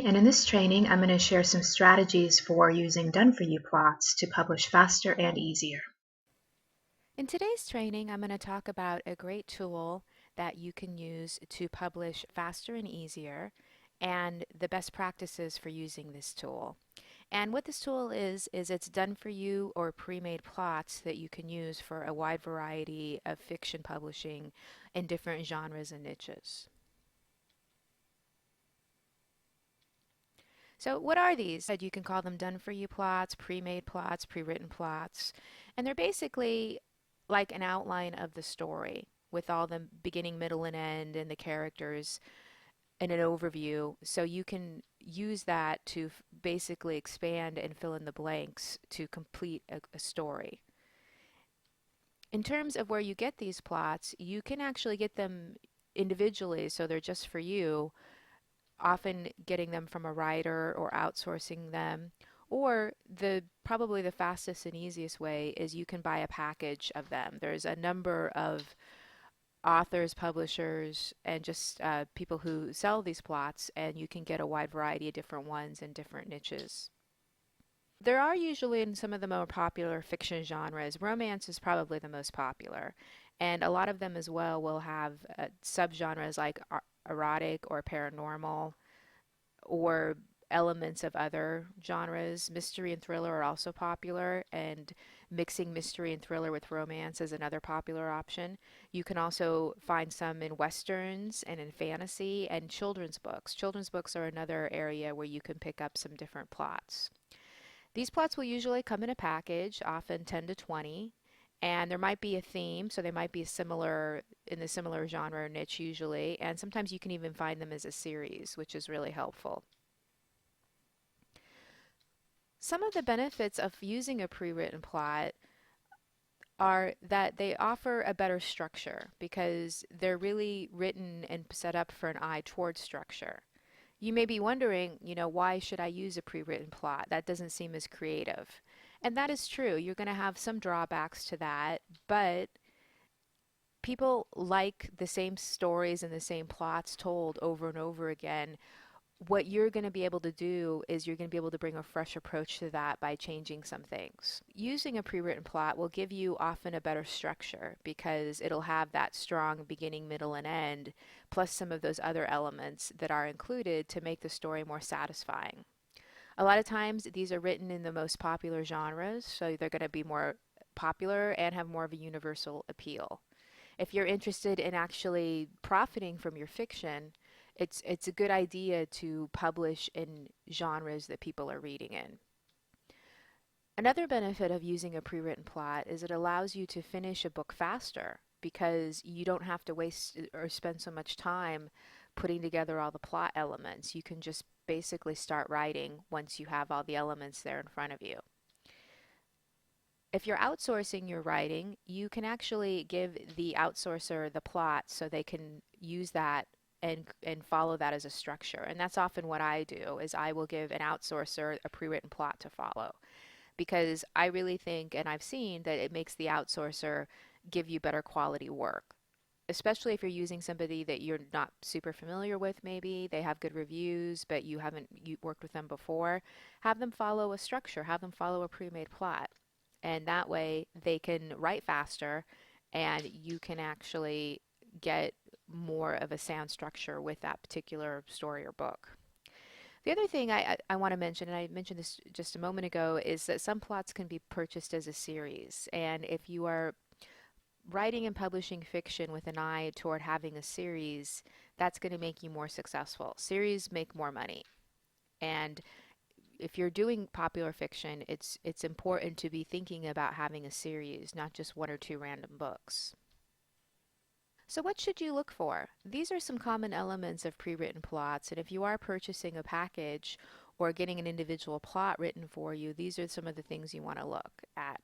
And in this training, I'm going to share some strategies for using done-for-you plots to publish faster and easier. In today's training, I'm going to talk about a great tool that you can use to publish faster and easier and the best practices for using this tool. And what this tool is it's done for you or pre-made plots that you can use for a wide variety of fiction publishing in different genres and niches. So what are these? You can call them done for you plots, pre-made plots, pre-written plots, and they're basically like an outline of the story with all the beginning, middle, and end and the characters and an overview. So you can use that to basically expand and fill in the blanks to complete a story. In terms of where you get these plots, you can actually get them individually, so they're just for you, often getting them from a writer or outsourcing them. Or probably the fastest and easiest way is you can buy a package of them. There's a number of authors, publishers, and just people who sell these plots, and you can get a wide variety of different ones in different niches. There are usually in some of the more popular fiction genres, romance is probably the most popular. And a lot of them as well will have subgenres like erotic or paranormal or elements of other genres. Mystery and thriller are also popular, and mixing mystery and thriller with romance is another popular option. You can also find some in westerns and in fantasy and children's books. Children's books are another area where you can pick up some different plots. These plots will usually come in a package, often 10 to 20, and there might be a theme, so they might be similar in the similar genre or niche usually, and sometimes you can even find them as a series, which is really helpful. Some of the benefits of using a pre-written plot are that they offer a better structure because they're really written and set up for an eye toward structure. You may be wondering, why should I use a pre-written plot? That doesn't seem as creative. And that is true. You're going to have some drawbacks to that, but people like the same stories and the same plots told over and over again. What you're going to be able to do is you're going to be able to bring a fresh approach to that by changing some things. Using a pre-written plot will give you often a better structure because it'll have that strong beginning, middle, and end, plus some of those other elements that are included to make the story more satisfying. A lot of times these are written in the most popular genres, so they're going to be more popular and have more of a universal appeal. If you're interested in actually profiting from your fiction, it's a good idea to publish in genres that people are reading in. Another benefit of using a pre-written plot is it allows you to finish a book faster because you don't have to waste or spend so much time putting together all the plot elements. You can just basically start writing once you have all the elements there in front of you. If you're outsourcing your writing, you can actually give the outsourcer the plot so they can use that and follow that as a structure. And that's often what I do is I will give an outsourcer a pre-written plot to follow because I really think and I've seen that it makes the outsourcer give you better quality work. Especially if you're using somebody that you're not super familiar with, maybe they have good reviews, but you worked with them before, have them follow a structure, have them follow a pre-made plot. And that way they can write faster and you can actually get more of a sound structure with that particular story or book. The other thing I want to mention, and I mentioned this just a moment ago, is that some plots can be purchased as a series. And if you are writing and publishing fiction with an eye toward having a series, that's going to make you more successful. Series make more money. And if you're doing popular fiction, it's important to be thinking about having a series, not just one or two random books. So what should you look for? These are some common elements of pre-written plots, and if you are purchasing a package or getting an individual plot written for you, these are some of the things you want to look at.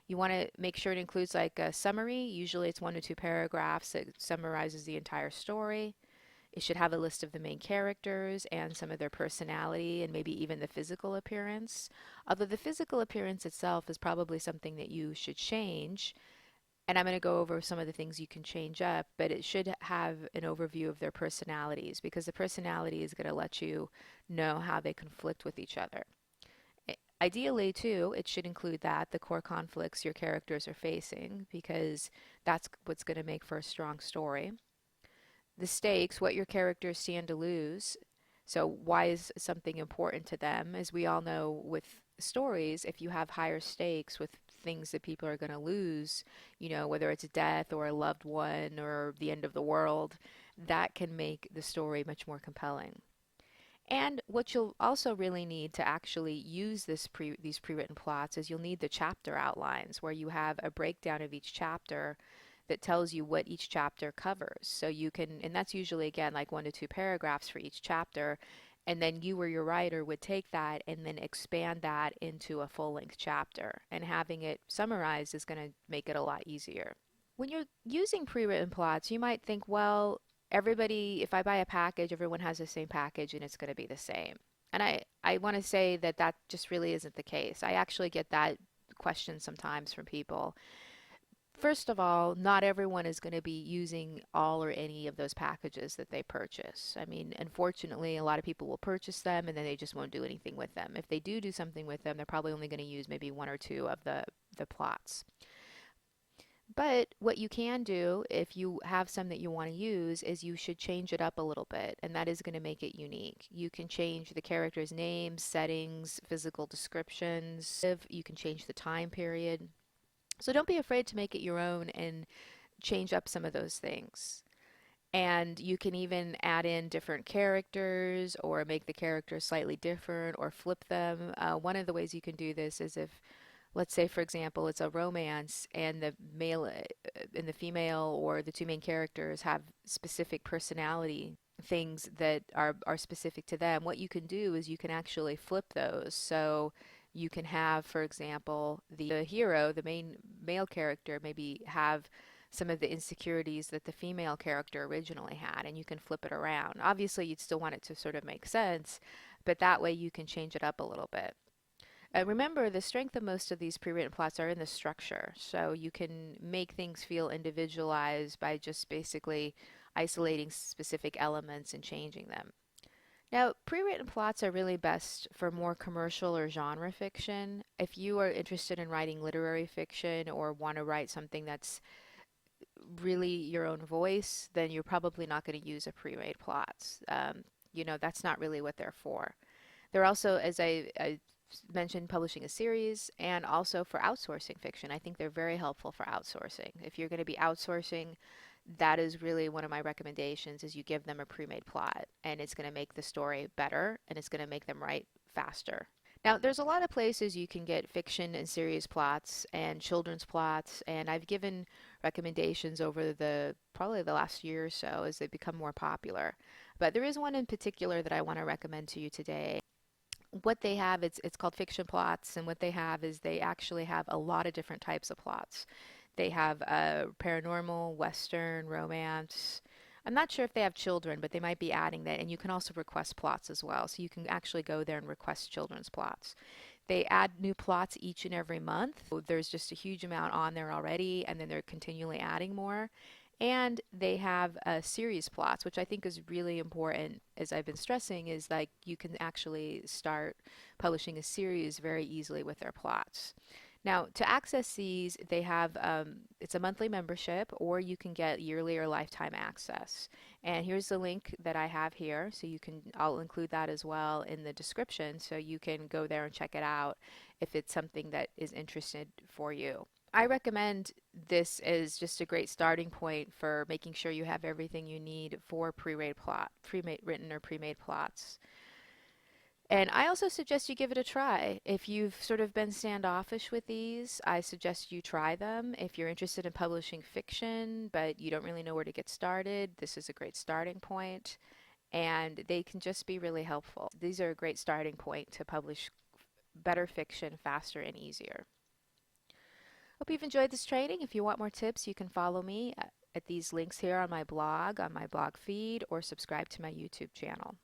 You want to make sure it includes like a summary. Usually it's 1 to 2 paragraphs that summarizes the entire story. It should have a list of the main characters and some of their personality and maybe even the physical appearance. Although the physical appearance itself is probably something that you should change. And I'm going to go over some of the things you can change up, but it should have an overview of their personalities because the personality is going to let you know how they conflict with each other. Ideally, too, it should include that the core conflicts your characters are facing because that's what's going to make for a strong story. The stakes, what your characters stand to lose. So, why is something important to them? As we all know with stories, if you have higher stakes with things that people are going to lose, whether it's death or a loved one or the end of the world, that can make the story much more compelling. And what you'll also really need to actually use these pre-written plots is you'll need the chapter outlines where you have a breakdown of each chapter that tells you what each chapter covers. So you can, and that's usually again like 1 to 2 paragraphs for each chapter. And then you or your writer would take that and then expand that into a full-length chapter. And having it summarized is going to make it a lot easier. When you're using pre-written plots, you might think, well, everybody, if I buy a package, everyone has the same package and it's going to be the same. And I want to say that that just really isn't the case. I actually get that question sometimes from people. First of all, not everyone is going to be using all or any of those packages that they purchase. I mean, unfortunately, a lot of people will purchase them and then they just won't do anything with them. If they do something with them, they're probably only going to use maybe 1 or 2 of the plots. But what you can do if you have some that you want to use is you should change it up a little bit, and that is going to make it unique. You can change the character's names, settings, physical descriptions. You can change the time period. So don't be afraid to make it your own and change up some of those things. And you can even add in different characters or make the characters slightly different or flip them. One of the ways you can do this is if, let's say, for example, it's a romance and the male and the female or the two main characters have specific personality things that are specific to them. What you can do is you can actually flip those. So you can have, for example, the hero, the main male character, maybe have some of the insecurities that the female character originally had, and you can flip it around. Obviously, you'd still want it to sort of make sense, but that way you can change it up a little bit. Remember, the strength of most of these pre-written plots are in the structure, so you can make things feel individualized by just basically isolating specific elements and changing them. Now, pre-written plots are really best for more commercial or genre fiction. If you are interested in writing literary fiction or want to write something that's really your own voice, then you're probably not going to use a pre-made plots. That's not really what they're for. They're also, as I mentioned, publishing a series and also for outsourcing fiction. I think they're very helpful for outsourcing. If you're going to be outsourcing, that is really one of my recommendations is you give them a pre-made plot and it's going to make the story better and it's going to make them write faster. Now, there's a lot of places you can get fiction and series plots and children's plots, and I've given recommendations over the probably the last year or so as they become more popular. But there is one in particular that I want to recommend to you today. What they have, it's called fiction plots, and what they have is they actually have a lot of different types of plots. They have paranormal, western, romance. I'm not sure if they have children, but they might be adding that. And you can also request plots as well. So you can actually go there and request children's plots. They add new plots each and every month. There's just a huge amount on there already, and then they're continually adding more. And they have series plots, which I think is really important, as I've been stressing, is like you can actually start publishing a series very easily with their plots. Now, to access these, they have it's a monthly membership, or you can get yearly or lifetime access. And here's the link that I have here, so I'll include that as well in the description, so you can go there and check it out if it's something that is interested for you. I recommend this as just a great starting point for making sure you have everything you need for pre-made written or pre-made plots. And I also suggest you give it a try. If you've sort of been standoffish with these, I suggest you try them. If you're interested in publishing fiction, but you don't really know where to get started, this is a great starting point, and they can just be really helpful. These are a great starting point to publish better fiction faster and easier. Hope you've enjoyed this training. If you want more tips, you can follow me at these links here on my blog feed, or subscribe to my YouTube channel.